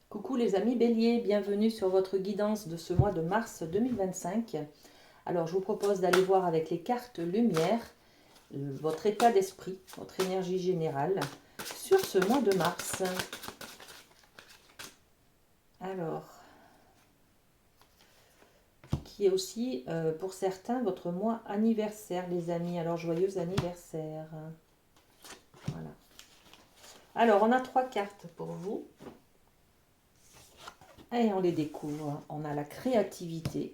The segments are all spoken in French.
Coucou les amis Bélier, bienvenue sur votre guidance de ce mois de mars 2025. Alors je vous propose d'aller voir avec les cartes lumière votre état d'esprit, votre énergie générale sur ce mois de mars. Alors, qui est aussi pour certains votre mois anniversaire les amis. Alors joyeux anniversaire. Voilà. Alors on a 3 cartes pour vous. Et on les découvre. On a la créativité,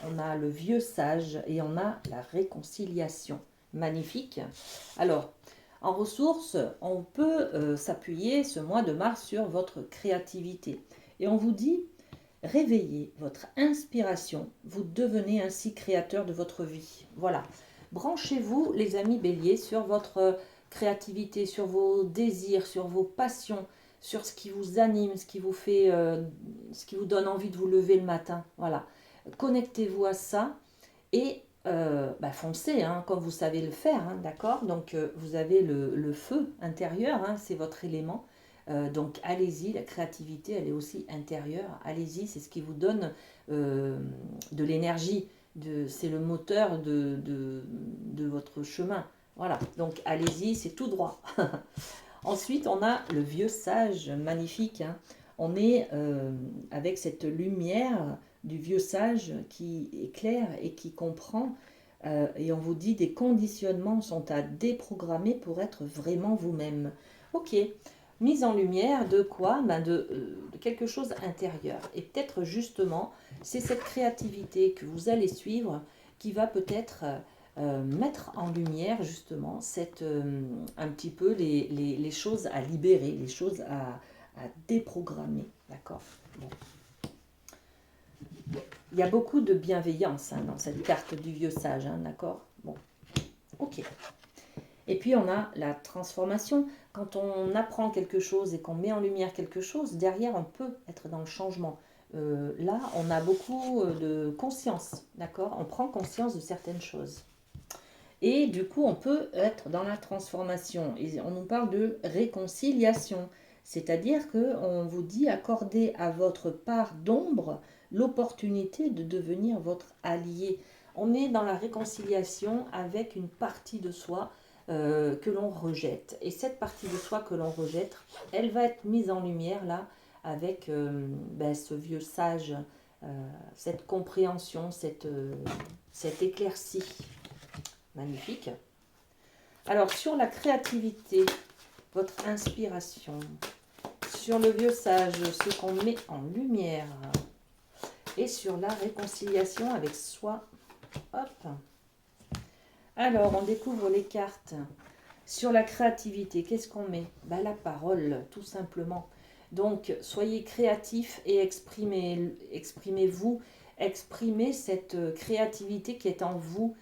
on a le vieux sage et on a la réconciliation. Magnifique. Alors, en ressources, on peut s'appuyer ce mois de mars sur votre créativité. Et on vous dit, réveillez votre inspiration, vous devenez ainsi créateur de votre vie. Voilà. Branchez-vous, les amis béliers, sur votre créativité, sur vos désirs, sur vos passions, sur ce qui vous anime, ce qui vous fait, ce qui vous donne envie de vous lever le matin. Voilà. Connectez-vous à ça et foncez, hein, comme vous savez le faire, hein, d'accord. Donc vous avez le feu intérieur, hein, c'est votre élément. Donc allez-y, la créativité, elle est aussi intérieure. Allez-y, c'est ce qui vous donne de l'énergie. C'est le moteur de votre chemin. Voilà, donc allez-y, c'est tout droit. Ensuite, on a le vieux sage, magnifique, hein. On est avec cette lumière du vieux sage qui éclaire et qui comprend. Et on vous dit des conditionnements sont à déprogrammer pour être vraiment vous-même. Ok, mise en lumière de quoi? De quelque chose intérieur. Et peut-être justement, c'est cette créativité que vous allez suivre qui va peut-être mettre en lumière justement un petit peu les choses à libérer, les choses à déprogrammer. D'accord. Bon. Il y a beaucoup de bienveillance, hein, dans cette carte du vieux sage, hein, d'accord. Bon, ok. Et puis on a la transformation. Quand on apprend quelque chose et qu'on met en lumière quelque chose, derrière on peut être dans le changement. Là, on a beaucoup de conscience, d'accord. On prend conscience de certaines choses. Et du coup, on peut être dans la transformation. Et on nous parle de réconciliation. C'est-à-dire qu'on vous dit accorder à votre part d'ombre l'opportunité de devenir votre allié. On est dans la réconciliation avec une partie de soi que l'on rejette. Et cette partie de soi que l'on rejette, elle va être mise en lumière là avec ce vieux sage, cette compréhension, cette éclaircie. Magnifique. Alors, sur la créativité, votre inspiration, sur le vieux sage, ce qu'on met en lumière, et sur la réconciliation avec soi. Hop. Alors, on découvre les cartes. Sur la créativité, qu'est-ce qu'on met? La parole, tout simplement. Donc, soyez créatifs et exprimez-vous, exprimez cette créativité qui est en vous.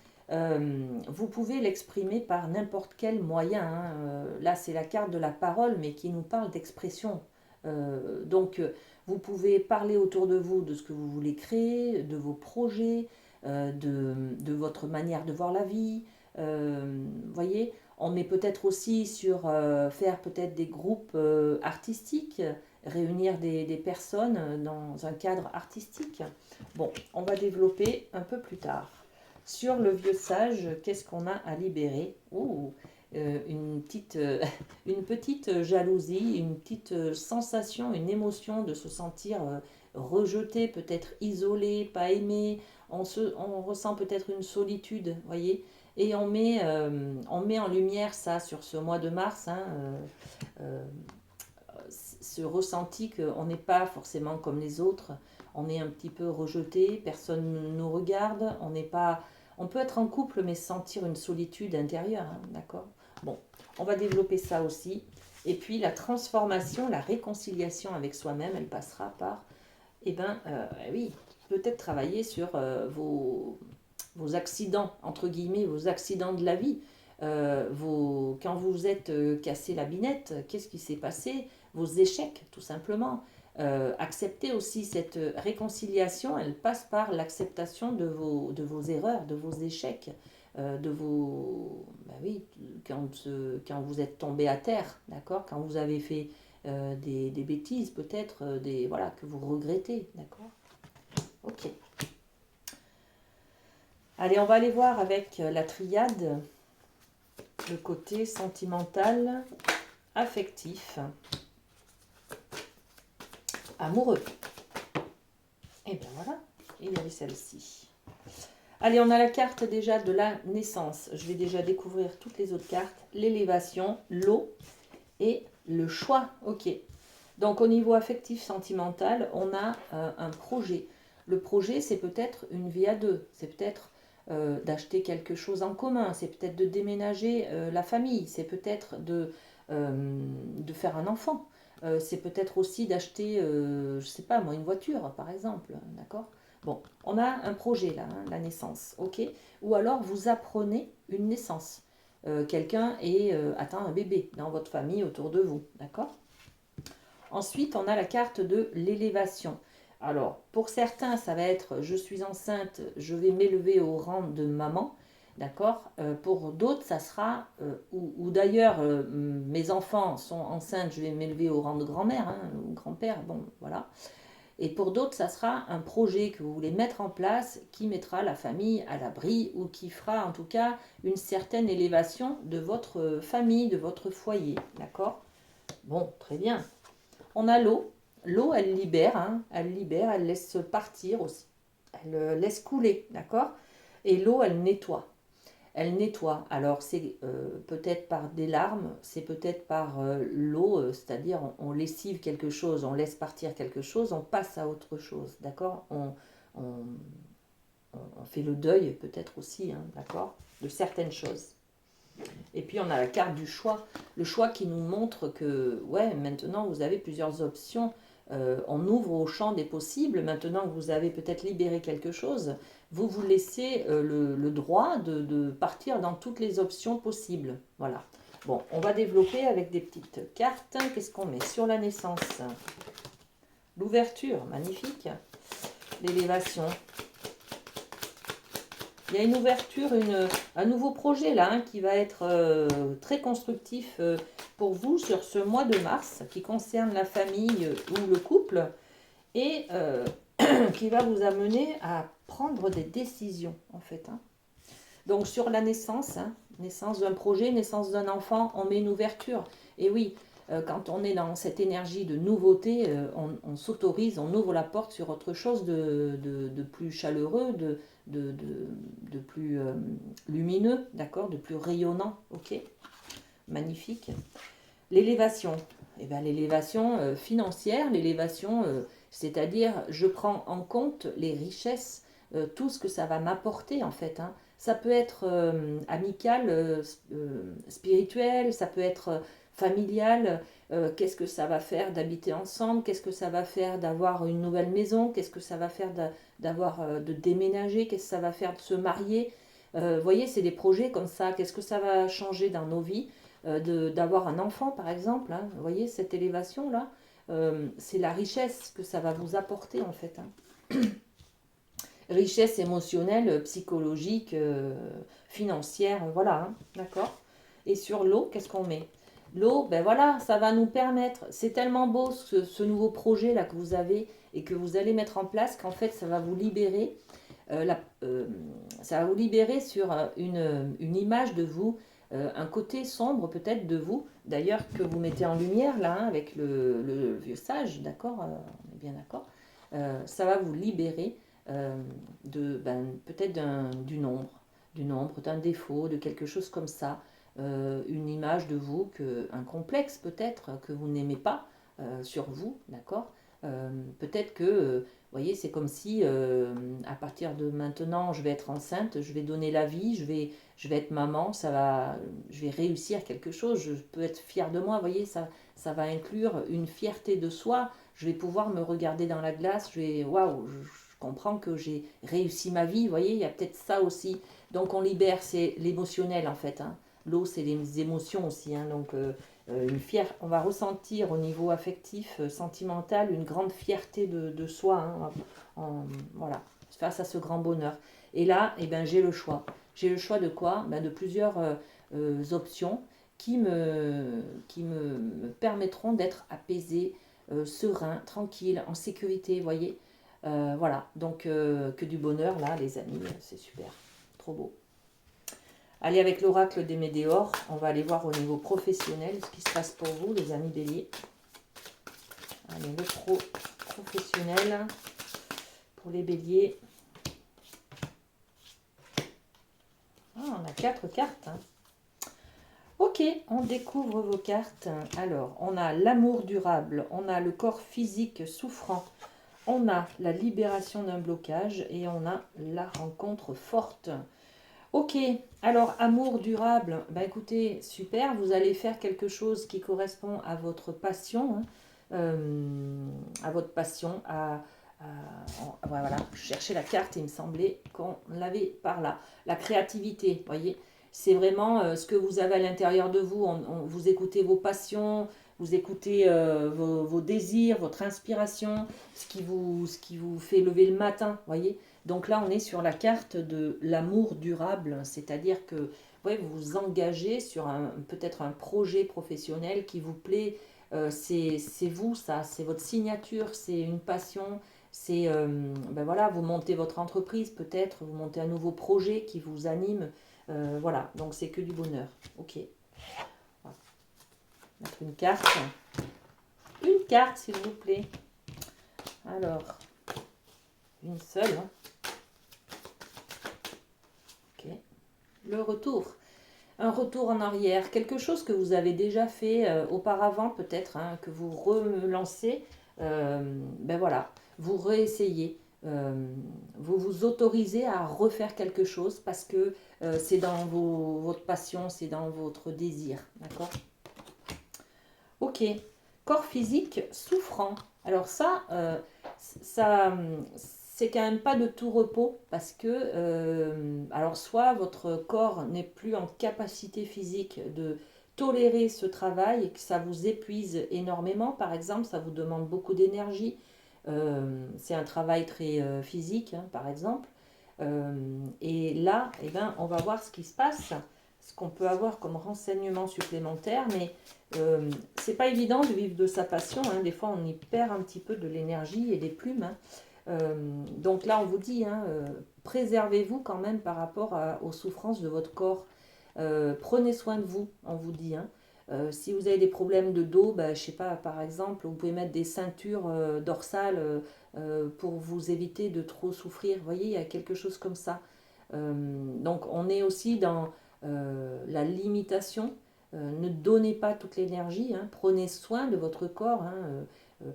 Vous pouvez l'exprimer par n'importe quel moyen, hein. Là, c'est la carte de la parole, mais qui nous parle d'expression. Donc, vous pouvez parler autour de vous de ce que vous voulez créer, de vos projets, de votre manière de voir la vie. Voyez, on est peut-être aussi sur faire peut-être des groupes artistiques, réunir des personnes dans un cadre artistique. Bon, on va développer un peu plus tard. Sur le vieux sage, qu'est-ce qu'on a à libérer? Une petite jalousie, une petite sensation, une émotion de se sentir rejeté, peut-être isolé, pas aimé. On ressent peut-être une solitude, voyez. Et on met en lumière ça sur ce mois de mars, hein, euh, ce ressenti qu'on n'est pas forcément comme les autres, on est un petit peu rejeté, personne ne nous regarde, on n'est pas, on peut être en couple mais sentir une solitude intérieure, hein, d'accord. Bon, on va développer ça aussi. Et puis la transformation, la réconciliation avec soi-même, elle passera par, oui, peut-être travailler sur vos accidents, entre guillemets, vos accidents de la vie. Quand vous êtes cassé la binette, qu'est-ce qui s'est passé? Vos échecs, tout simplement. Accepter aussi cette réconciliation, elle passe par l'acceptation de vos erreurs, de vos échecs, de vos... oui, quand vous êtes tombé à terre, d'accord. Quand vous avez fait des bêtises peut-être, voilà, que vous regrettez, d'accord? Ok. Allez, on va aller voir avec la triade le côté sentimental, affectif, amoureux. Et bien voilà, il y avait celle-ci. Allez, on a la carte déjà de la naissance. Je vais déjà découvrir toutes les autres cartes. L'élévation, l'eau et le choix. Ok. Donc au niveau affectif, sentimental, on a un projet. Le projet, c'est peut-être une vie à deux. C'est peut-être d'acheter quelque chose en commun. C'est peut-être de déménager la famille. C'est peut-être de faire un enfant. C'est peut-être aussi d'acheter, je ne sais pas moi, une voiture, par exemple. D'accord? Bon, on a un projet là, hein, la naissance, ok? Ou alors vous apprenez une naissance. Quelqu'un atteint un bébé dans votre famille autour de vous, d'accord? Ensuite, on a la carte de l'élévation. Alors, pour certains, ça va être je suis enceinte, je vais m'élever au rang de maman, d'accord? Pour d'autres, ça sera, ou d'ailleurs, mes enfants sont enceintes, je vais m'élever au rang de grand-mère, hein, ou grand-père, bon, voilà. Et pour d'autres, ça sera un projet que vous voulez mettre en place qui mettra la famille à l'abri ou qui fera en tout cas une certaine élévation de votre famille, de votre foyer. D'accord? Bon, très bien. On a l'eau. L'eau, elle libère, hein, elle laisse partir aussi. Elle laisse couler, d'accord? Et l'eau, elle nettoie. Elle nettoie. Alors, c'est peut-être par des larmes, c'est peut-être par l'eau, c'est-à-dire on lessive quelque chose, on laisse partir quelque chose, on passe à autre chose, d'accord? On, on fait le deuil peut-être aussi, hein, d'accord? De certaines choses. Et puis on a la carte du choix, le choix qui nous montre que, ouais, maintenant vous avez plusieurs options. On ouvre au champ des possibles. Maintenant que vous avez peut-être libéré quelque chose, vous vous laissez le droit de partir dans toutes les options possibles. Voilà. Bon, on va développer avec des petites cartes. Qu'est-ce qu'on met sur la naissance? L'ouverture, magnifique. L'élévation. Il y a une ouverture, un nouveau projet là, hein, qui va être très constructif pour vous sur ce mois de mars, qui concerne la famille ou le couple, et qui va vous amener à prendre des décisions, en fait. Hein. Donc sur la naissance, hein, naissance d'un projet, naissance d'un enfant, on met une ouverture. Et oui, quand on est dans cette énergie de nouveauté, on s'autorise, on ouvre la porte sur autre chose de plus chaleureux, de plus lumineux, d'accord, de plus rayonnant, ok, magnifique. L'élévation, eh ben, l'élévation financière, l'élévation, c'est-à-dire je prends en compte les richesses, tout ce que ça va m'apporter en fait. Hein. Ça peut être amical, spirituel, ça peut être familial. Qu'est-ce que ça va faire d'habiter ensemble? Qu'est-ce que ça va faire d'avoir une nouvelle maison? Qu'est-ce que ça va faire de déménager? Qu'est-ce que ça va faire de se marier? Vous voyez, c'est des projets comme ça. Qu'est-ce que ça va changer dans nos vies? D'avoir un enfant, par exemple. Hein. Vous voyez, cette élévation-là, c'est la richesse que ça va vous apporter, en fait. Hein. Richesse émotionnelle, psychologique, financière, voilà, hein, d'accord. Et sur l'eau, qu'est-ce qu'on met? L'eau, ben voilà, ça va nous permettre, c'est tellement beau ce nouveau projet là que vous avez et que vous allez mettre en place qu'en fait ça va vous libérer, ça va vous libérer sur une image de vous, un côté sombre peut-être de vous, d'ailleurs que vous mettez en lumière là, hein, avec le vieux sage, d'accord, on est bien d'accord, ça va vous libérer peut-être du nombre, d'un défaut, de quelque chose comme ça, une image de vous, un complexe peut-être que vous n'aimez pas sur vous, d'accord. Peut-être que, vous voyez, c'est comme si à partir de maintenant, je vais être enceinte, je vais donner la vie, je vais être maman, je vais réussir quelque chose, je peux être fière de moi, vous voyez, ça va inclure une fierté de soi, je vais pouvoir me regarder dans la glace, waouh, je comprends que j'ai réussi ma vie, vous voyez, il y a peut-être ça aussi. Donc on libère, c'est l'émotionnel en fait. Hein. L'eau, c'est les émotions aussi. Hein. Donc on va ressentir au niveau affectif, sentimental, une grande fierté de soi. Hein, voilà, face à ce grand bonheur. Et là, eh ben, j'ai le choix. J'ai le choix de quoi? Ben, de plusieurs options. qui me permettront d'être apaisé, serein, tranquille, en sécurité, vous voyez. Voilà, donc que du bonheur là, les amis, c'est super, trop beau. Allez, avec l'oracle des Médéors, on va aller voir au niveau professionnel ce qui se passe pour vous, les amis béliers. Allez, le professionnel pour les béliers. Ah, on a 4 cartes. Hein. Ok, on découvre vos cartes. Alors, on a l'amour durable, on a le corps physique souffrant, on a la libération d'un blocage et on a la rencontre forte. Ok, alors amour durable, bah écoutez, super, vous allez faire quelque chose qui correspond à votre passion, hein, à votre passion, voilà, je cherchais la carte, il me semblait qu'on l'avait par là. La créativité, vous voyez, c'est vraiment ce que vous avez à l'intérieur de vous, vous écoutez vos passions, vous écoutez vos désirs, votre inspiration, ce qui vous fait lever le matin, vous voyez. Donc là, on est sur la carte de l'amour durable, c'est-à-dire que ouais, vous vous engagez sur peut-être un projet professionnel qui vous plaît, c'est vous, ça, c'est votre signature, c'est une passion, c'est, ben voilà, vous montez votre entreprise peut-être, vous montez un nouveau projet qui vous anime, voilà, donc c'est que du bonheur. Ok, on va mettre une carte s'il vous plaît. Alors, une seule, hein. Ok. Le retour. Un retour en arrière, quelque chose que vous avez déjà fait auparavant peut-être, hein, que vous relancez, ben voilà, vous réessayez, vous vous autorisez à refaire quelque chose parce que c'est dans votre passion, c'est dans votre désir, d'accord. Ok, corps physique souffrant. Alors ça, c'est quand même pas de tout repos parce que, alors soit votre corps n'est plus en capacité physique de tolérer ce travail et que ça vous épuise énormément, par exemple, ça vous demande beaucoup d'énergie. C'est un travail très physique, hein, par exemple. Et là, eh ben, on va voir ce qui se passe, ce qu'on peut avoir comme renseignement supplémentaire, mais c'est pas évident de vivre de sa passion, hein. Des fois on y perd un petit peu de l'énergie et des plumes, hein. Donc là on vous dit, hein, préservez-vous quand même par rapport aux souffrances de votre corps. Prenez soin de vous, on vous dit, hein. Si vous avez des problèmes de dos, bah, je sais pas, par exemple, vous pouvez mettre des ceintures dorsales pour vous éviter de trop souffrir. Vous voyez, il y a quelque chose comme ça. Donc on est aussi dans la limitation. Ne donnez pas toute l'énergie, hein. Prenez soin de votre corps, hein.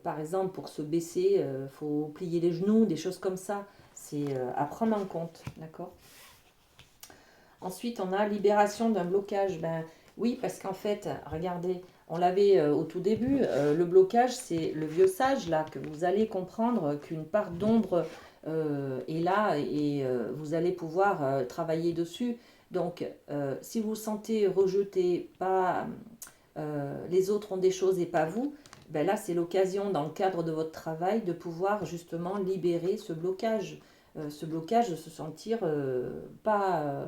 Par exemple, pour se baisser, il faut plier les genoux, des choses comme ça. C'est à prendre en compte, d'accord. Ensuite, on a libération d'un blocage. Ben, oui, parce qu'en fait, regardez, on l'avait au tout début. Le blocage, c'est le vieux sage, là, que vous allez comprendre qu'une part d'ombre est là et vous allez pouvoir travailler dessus. Donc, si vous vous sentez rejeté, pas, les autres ont des choses et pas vous, ben là, c'est l'occasion, dans le cadre de votre travail, de pouvoir justement libérer ce blocage de se sentir pas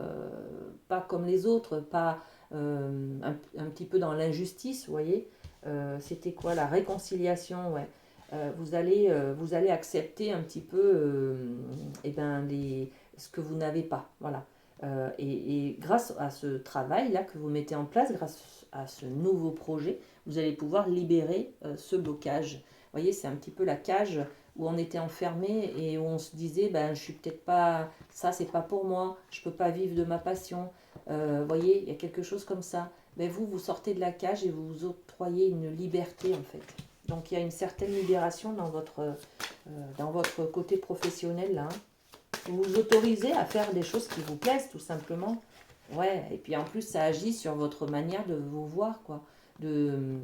comme les autres, pas un petit peu dans l'injustice, vous voyez. C'était quoi la réconciliation, ouais. Vous allez accepter un petit peu eh ben, ce que vous n'avez pas, voilà. Et grâce à ce travail-là que vous mettez en place, grâce à ce nouveau projet, vous allez pouvoir libérer ce blocage. Vous voyez, c'est un petit peu la cage où on était enfermé et où on se disait, ben, je suis peut-être pas, ça c'est pas pour moi, je peux pas vivre de ma passion. Vous voyez, il y a quelque chose comme ça. Mais vous sortez de la cage et vous vous octroyez une liberté en fait. Donc il y a une certaine libération dans votre côté professionnel là, hein. Vous vous autorisez à faire des choses qui vous plaisent tout simplement. Ouais, et puis en plus ça agit sur votre manière de vous voir quoi. Ben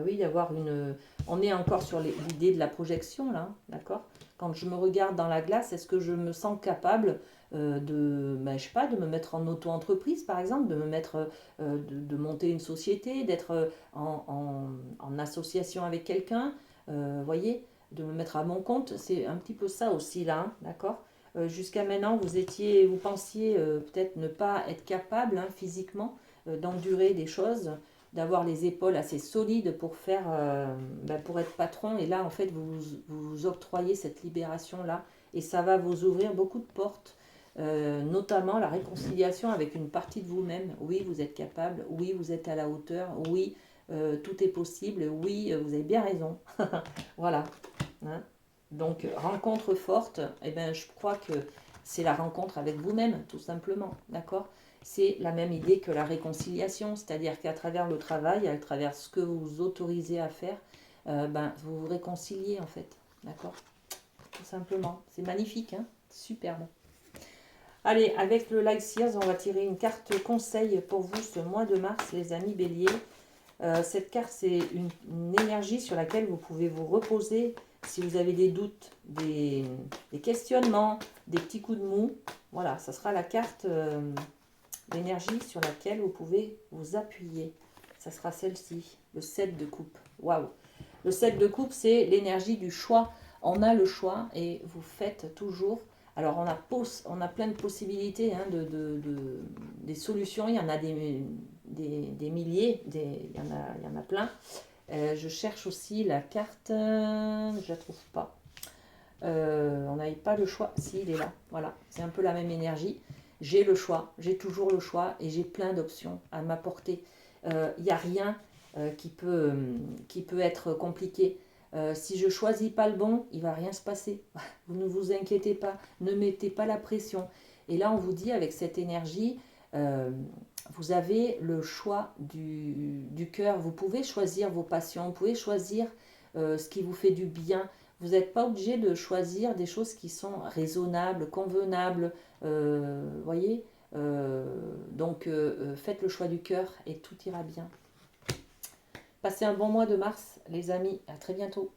oui, d'avoir une. On est encore sur l'idée de la projection là, hein, d'accord. Quand je me regarde dans la glace, est-ce que je me sens capable ben, je sais pas, de me mettre en auto-entreprise par exemple, de me mettre, de monter une société, d'être en association avec quelqu'un, voyez, de me mettre à mon compte, c'est un petit peu ça aussi là, hein, d'accord. Jusqu'à maintenant, vous pensiez peut-être ne pas être capable hein, physiquement d'endurer des choses, d'avoir les épaules assez solides pour faire, pour être patron. Et là, en fait, vous octroyez cette libération-là et ça va vous ouvrir beaucoup de portes, notamment la réconciliation avec une partie de vous-même. Oui, vous êtes capable. Oui, vous êtes à la hauteur. Oui, tout est possible. Oui, vous avez bien raison. Voilà. Hein. Donc, rencontre forte, eh ben, je crois que c'est la rencontre avec vous-même, tout simplement. D'accord? C'est la même idée que la réconciliation, c'est-à-dire qu'à travers le travail, à travers ce que vous vous autorisez à faire, vous vous réconciliez en fait. D'accord? Tout simplement. C'est magnifique, hein? Superbe. Allez, avec le Light Sears, on va tirer une carte conseil pour vous ce mois de mars, les amis béliers. Cette carte, c'est une énergie sur laquelle vous pouvez vous reposer si vous avez des doutes, des questionnements, des petits coups de mou. Voilà, ça sera la carte d'énergie sur laquelle vous pouvez vous appuyer. Ça sera celle-ci, le 7 de coupe. Waouh! Le 7 de coupe, c'est l'énergie du choix. On a le choix et vous faites toujours. Alors, on a plein de possibilités, hein, des solutions. Il y en a des milliers, il y en a plein. Je cherche aussi la carte, je ne la trouve pas. On n'avait pas le choix. Si, il est là. Voilà, c'est un peu la même énergie. J'ai le choix, j'ai toujours le choix et j'ai plein d'options à m'apporter. Il n'y a rien qui peut être compliqué. Si je ne choisis pas le bon, il ne va rien se passer. Vous ne vous inquiétez pas, ne mettez pas la pression. Et là, on vous dit avec cette énergie, vous avez le choix du cœur. Vous pouvez choisir vos passions, vous pouvez choisir ce qui vous fait du bien. Vous n'êtes pas obligé de choisir des choses qui sont raisonnables, convenables, voyez. Donc faites le choix du cœur et tout ira bien. Passez un bon mois de mars, les amis. À très bientôt.